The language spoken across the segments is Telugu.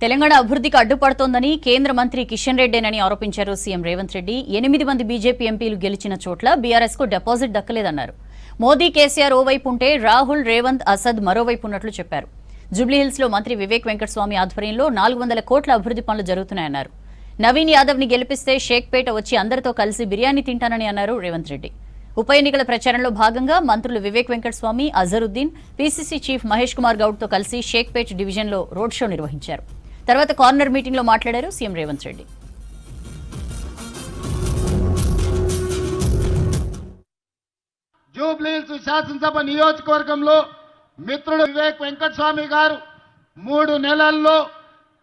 తెలంగాణ అభివృద్ధికి అడ్డుపడుతోందని కేంద్ర మంత్రి కిషన్ రెడ్డేనని ఆరోపించారు సీఎం రేవంత్ రెడ్డి. 8 మంది బీజేపీ ఎంపీలు గెలిచిన చోట్ల బీఆర్ఎస్ కు డిపాజిట్ దక్కలేదన్నారు. మోదీ కేసీఆర్ ఓవైపు ఉంటే రాహుల్, రేవంత్, అసద్ మరోవైపు ఉన్నట్లు చెప్పారు. జూబ్లీహిల్స్ లో మంత్రి వివేక్ వెంకటస్వామి ఆధ్వర్యంలో 400 కోట్ల అభివృద్ధి పనులు జరుగుతున్నాయన్నారు. నవీన్ యాదవ్ ని గెలిపిస్తే షేక్పేట వచ్చి అందరితో కలిసి బిర్యానీ తింటానని అన్నారు రేవంత్ రెడ్డి. ఉప ఎన్నికల ప్రచారంలో భాగంగా మంత్రులు వివేక్ వెంకటస్వామి, అజరుద్దీన్, పీసీసీ చీఫ్ మహేష్ కుమార్ గౌడ్ తో కలిసి షేక్పేట్ డివిజన్ లో రోడ్ షో నిర్వహించారు. తర్వాత కార్నర్ మీటింగ్ లో మాట్లాడారు సీఎం రేవంత్ రెడ్డి. జూబ్లీహిల్స్ శాసనసభ నియోజకవర్గంలో మిత్రుడు వివేక్ వెంకటస్వామి గారు 3 నెలల్లో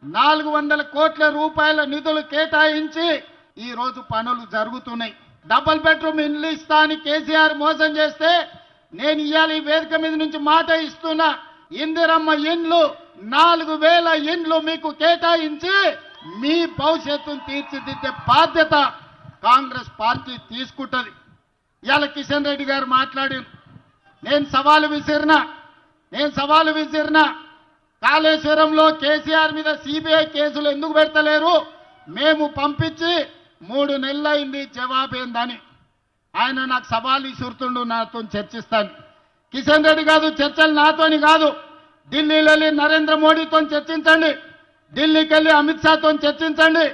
400 కోట్ల రూపాయల నిధులు కేటాయించి ఈ రోజు పనులు జరుగుతున్నాయి. డబుల్ బెడ్రూమ్ ఇండ్లు ఇస్తా అని కేసీఆర్ మోసం చేస్తే నేను ఇవాళ ఈ వేదిక మీద నుంచి మాట ఇస్తున్నా. ఇందిరమ్మ ఇండ్లు 4000 ఇండ్లు మీకు కేటాయించి మీ భవిష్యత్తును తీర్చిదిద్దే బాధ్యత కాంగ్రెస్ పార్టీ తీసుకుంటది. ఇవాళ కిషన్ రెడ్డి గారు మాట్లాడారు. నేను సవాలు విసిరినా కాళేశ్వరంలో కేసీఆర్ మీద సిబిఐ కేసులు ఎందుకు పెడతలేరు, మేము పంపించి 3 నెలలైంది, జవాబేందని ఆయన నాకు సవాలు విసురుతుండు. నాతో చర్చిస్తాను. కిషన్ రెడ్డి కాదు, చర్చలు నాతోని కాదు. ఢిల్లీలో వెళ్ళి నరేంద్ర మోడీతో చర్చించండి, ఢిల్లీకి వెళ్ళి అమిత్ షాతో చర్చించండి.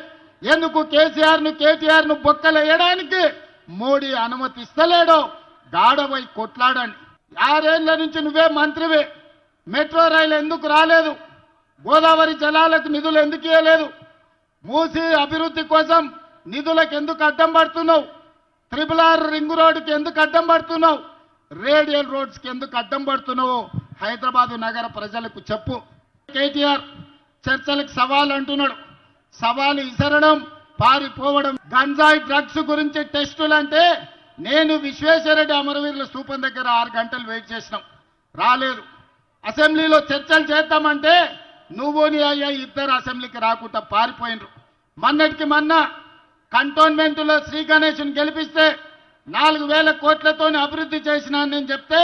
ఎందుకు కేటీఆర్ ను బొక్కలేయడానికి మోడీ అనుమతిస్తలేడో గాడవై కొట్లాడండి. 6 ఏళ్ల నుంచి నువ్వే మంత్రివే, మెట్రో రైలు ఎందుకు రాలేదు, గోదావరి జలాలకు నిధులు ఎందుకు ఇవ్వలేదు, మూసి అభివృద్ధి కోసం నిధులకు ఎందుకు అడ్డం పడుతున్నావు, RRR రింగ్ రోడ్డుకి ఎందుకు అడ్డం పడుతున్నావు, రేడియల్ రోడ్స్కి ఎందుకు అడ్డం పడుతున్నావు, హైదరాబాదు నగర ప్రజలకు చెప్పు. కేటీఆర్ చర్చలకు సవాల్ అంటున్నాడు. సవాలు ఇసరడం, పారిపోవడం. గంజాయి డ్రగ్స్ గురించి టెస్టులు అంటే నేను విశ్వేశ్వరరెడ్డి అమరవీరుల స్థూపం దగ్గర 6 గంటలు వెయిట్ చేసినాం, రాలేదు. అసెంబ్లీలో చర్చలు చేద్దామంటే నువ్వు నీ అయ్యా ఇద్దరు అసెంబ్లీకి రాకుండా పారిపోయినరు. మొన్నటికి మొన్న కంటోన్మెంట్లో శ్రీ గణేష్ని గెలిపిస్తే 4000 కోట్లతో అభివృద్ధి చేసినా నేను చెప్తే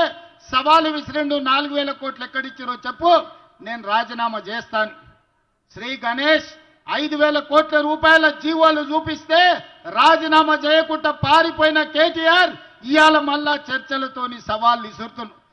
సవాలు విసిరిండు. 4000 కోట్లు ఎక్కడిచ్చిరో చెప్పు, నేను రాజీనామా చేస్తాను. శ్రీ గణేష్ 5000 కోట్ల రూపాయల జీవోలు చూపిస్తే రాజీనామా చేయకుండా పారిపోయిన కేటీఆర్ ఇవాళ మళ్ళా చర్చలతోని సవాళ్ళు విసురుతున్నాడు.